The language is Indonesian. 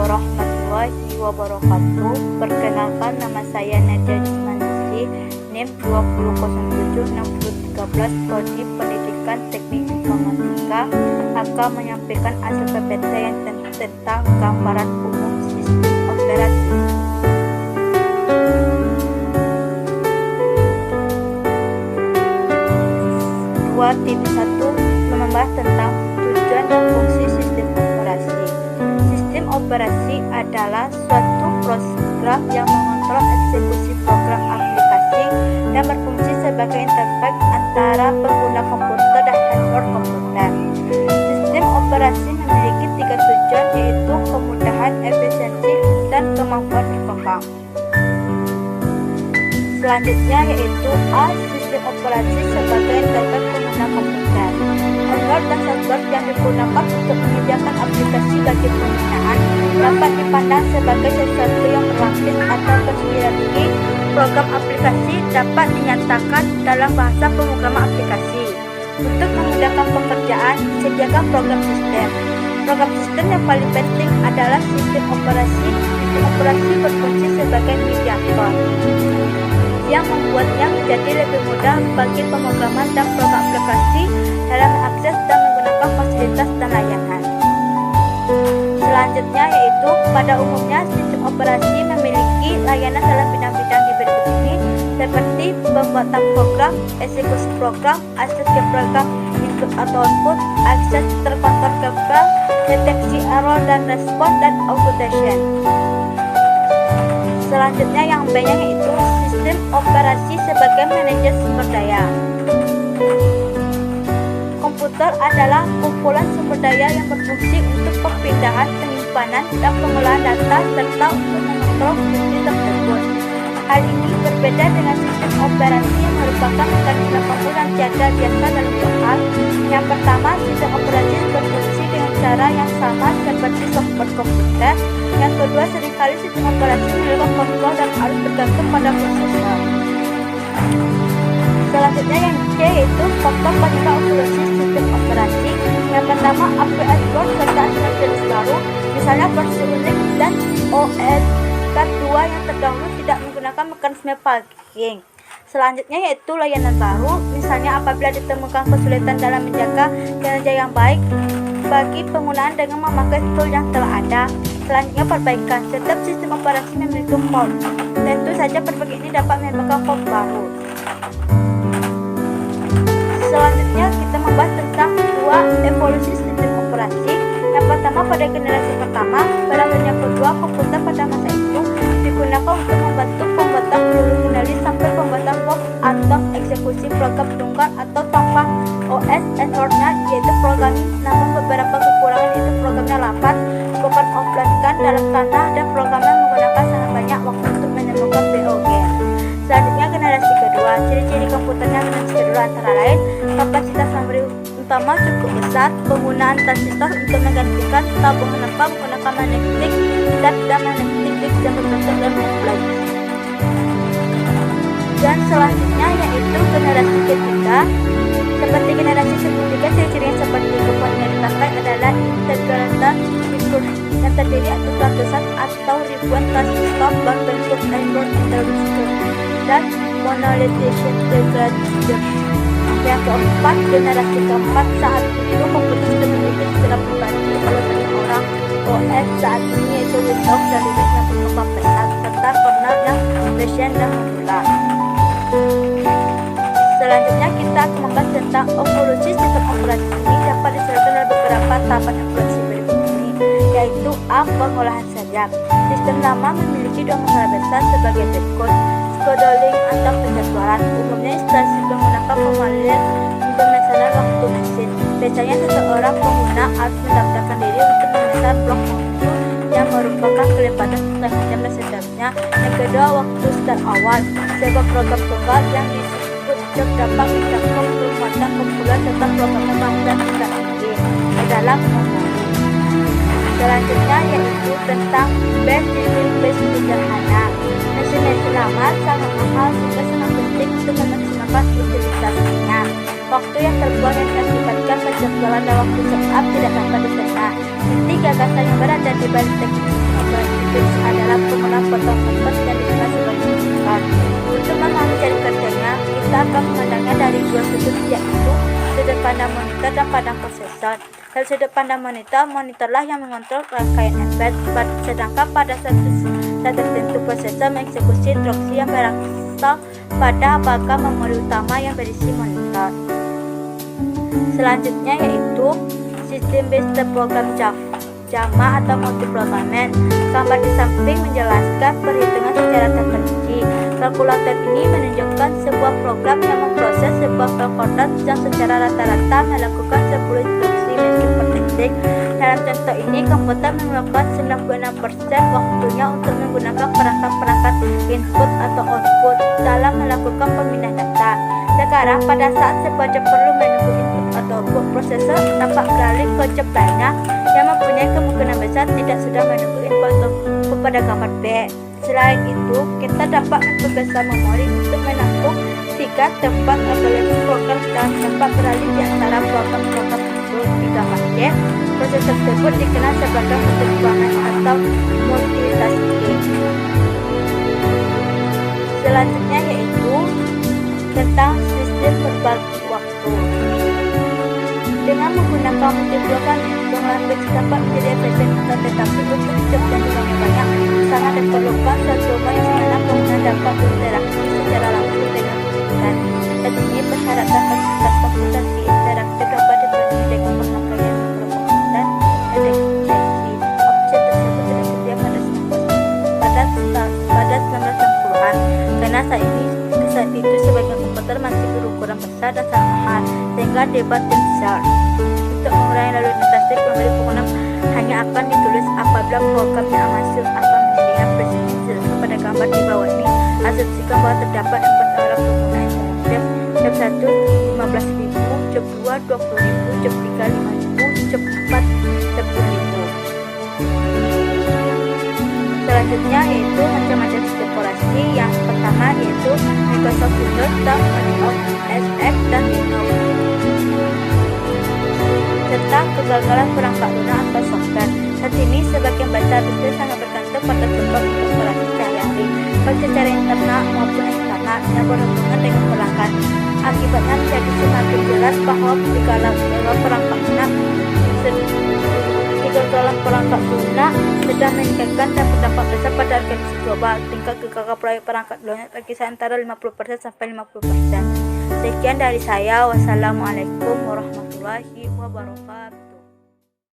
warahmatullahi wabarakatuh. Perkenalkan, nama saya Nadia Jusmanusi, NIM 20076313, Prodi Pendidikan Teknik Informatika, akan menyampaikan hasil PPT yang tentang gambaran umum sistem operasi. Tip 1 membahas tentang tujuan dan fungsi sistem operasi. Sistem operasi adalah suatu program yang mengontrol eksekusi program aplikasi dan berfungsi sebagai interface antara pengguna komputer dan hardware komputer. Sistem operasi memiliki 3 tujuan, yaitu kemudahan, efisiensi, dan kemampuan berkembang. Selanjutnya yaitu A. Sistem operasi sebagai interface pengguna komputer. Hardware dan software yang digunakan untuk menyediakan aplikasi bagi penggunaan dapat dipandang sebagai sesuatu yang berlapis atau berhierarki. Program aplikasi dapat dinyatakan dalam bahasa pemrograman aplikasi. Untuk memudahkan pekerjaan, disediakan program sistem. Program sistem yang paling penting adalah sistem operasi. Sistem operasi berfungsi sebagai mediator yang membuatnya menjadi lebih mudah bagi pemrograman dan program aplikasi dalam mengakses dan menggunakan fasilitas dan layanan. Selanjutnya yaitu pada umumnya sistem operasi memiliki layanan dalam bidang-bidang di berikut ini, seperti pembuatan program, eksekusi program, akses ke program input atau output, akses terkontrol ke file, deteksi error dan respon, dan automation. Selanjutnya yang B-nya yaitu sistem operasi sebagai manajer sumber daya. Komputer adalah kumpulan sumber daya yang berfungsi untuk perpindahan, penyimpanan, dan pengolahan data serta untuk mengontrol fungsi tersebut. Hal ini berbeda dengan sistem operasi yang merupakan mekanisme penggunaan tiada biasa dalam dua hal. Yang pertama, sistem operasi berfungsi dengan cara yang sama seperti software komputer. Yang kedua, seringkali sistem operasi melakukan kontrol dan harus bergantung pada prosesor. Selanjutnya yang C yaitu faktor penyebab evolusi sistem operasi. Yang pertama, API board serta jenis baru, misalnya versi Unix dan OS K2 yang terdahulu tidak menggunakan mekanisme plugin. Selanjutnya yaitu layanan baru, misalnya apabila ditemukan kesulitan dalam menjaga kinerja yang baik bagi penggunaan dengan memakai tool yang telah ada. Selanjutnya perbaikan, setiap sistem operasi memiliki fault. Tentu saja perbaikan ini dapat menimbulkan fault baru. Selanjutnya kita membahas tentang dua evolusi sistem operasi. Yang pertama pada generasi pertama, pada yang kedua komputer pada masa itu digunakan untuk membantu pembuatan peluru kendali sampai pembuatan box atau eksekusi program tunggal atau tanpa OS errornya, yaitu programming. Namun beberapa kekurangan itu programnya lambat, bukan offline kan dalam tanah, dan programnya menggunakan sangat banyak waktu untuk menemukan BOG. Selanjutnya generasi kedua, ciri-ciri komputernya generasi kedua antara lain kapasitas memori utama cukup besar, penggunaan transistor untuk menggantikan tabungan lempar menggunakan magnetic dan magnetic disk yang berbentuk dan multiplex. Dan selanjutnya yaitu generasi ketiga. Seperti generasi ketiga, ciri-cirinya seperti komponen yang dipakai adalah integrator circuit yang terdiri atas ratusan atau ribuan transistor berbentuk inverter transistor dan monolithic integrator. Yang keempat, generasi keempat, saat itu komputer sudah memiliki segala pribadi oleh banyak orang. OS saat ini yaitu Windows dan Linux yang berkembang pesat, serta kernel yang Debian dan Mozilla. Selanjutnya kita akan membahas tentang evolusi sistem operasi ini dapat diserahkan dalam beberapa tahapan evolusi berikut ini, yaitu A. Pengolahan sajak. Sistem lama memiliki dua masalah besar sebagai berikut: scheduling atau penjadwalan. Umumnya instansi menggunakan pemalian pemesanan waktu mesin. Biasanya seseorang pengguna harus mendaftarkan diri untuk memesan blok waktu yang merupakan kelipatan setengah jam dan seterusnya. Yang kedua, waktu start awal. Sebuah program tunggal yang disebut jam dapat mencakup penguatan kumpulan serta program pembangunan tingkat tinggi dalam memori. Selanjutnya yaitu tentang base sederhana. Mesin-mesin lama sangat mahal sehingga sangat penting untuk memaksimalkan utilitasnya. Waktu yang terbuang yang diakibatkan penjadwalan dan waktu setup tidak dapat diterima. Inti gagasan yang berada di balik teknik Bill adalah pengguna potong kompos yang dikenal sebagai Oscar. Untuk memahami ciri kerjanya, kita akan memandangnya dari dua sudut, yaitu sudut pandang monitor dan pandang prosesor. Dari sudut pandang monitorlah yang mengontrol rangkaian embed, sedangkan pada satu tertentu prosesor mengeksekusi instruksi yang berasal pada apakah memori utama yang berisi monitor. Selanjutnya yaitu sistem based program JAMA atau multiprogramming. Gambar di samping menjelaskan perhitungan secara terperinci. Kalkulator ini menunjukkan sebuah program yang memproses sebuah file kotak yang secara rata-rata melakukan 10 instruksi mesin per detik. Dalam contoh ini, komputer melakukan 96% waktunya untuk menggunakan perangkat-perangkat input atau output dalam melakukan pemindahan data. Sekarang, pada saat sebuah job perlu menunggu input atau output, prosesor dapat beralih ke job lainnya yang mempunyai kemungkinan besar tidak sudah menunggu input atau output pada gambar B. Selain itu, kita dapat memperbesar memori untuk menampung 3 tempat available program dan dapat beralih di antara program-program itu di gambar C. Proses tersebut dikenal sebagai multiprogramming atau multitasking. Selanjutnya yaitu tentang sistem berbagi waktu. Dengan menggunakan multiprogramming, language dapat menjadi efisien, tetapi untuk job yang jumlahnya banyak, sangat diperlukan suatu yang dimana pengguna dapat berinteraksi secara langsung dengan komputer. Dan ini persyaratan fasilitas komputer interaktif dapat dipenuhi dengan pengertian mikrokomputer dan deteksi. Opsi tersebut tersedia pada 1960-an, karena saat itu sebagian komputer masih berukuran besar dan sangat mahal, sehingga debat tim besar. Untuk mengurangi lalu lintas memori pengguna hanya akan ditulis apabila program yang masuk akan menjadikan presisi dijelaskan pada gambar di bawah ini. Asumsikan bahwa terdapat 4 orang pengguna interaktif. Job 1 15.000, job 2 20.000, job 3 5.000, job 4 10.000. Selanjutnya yaitu macam-macam sistem operasi. Yang pertama yaitu Microsoft Windows, OS X dan Linux, serta kegagalan perangkat lunak atau software. Saat ini sebagian besar bisnis sangat bergantung pada sumber untuk operasi sehari-hari, baik secara internal maupun eksternal yang berhubungan dengan pelanggan. Akibatnya menjadi semakin jelas bahwa kegagalan perangkat lunak sudah meningkatkan dan berdampak besar pada organisasi global. Tingkat kegagalan proyek perangkat lunak berkisar antara 50% sampai 50%. Sekian dari saya. Wassalamualaikum warahmatullahi wabarakatuh.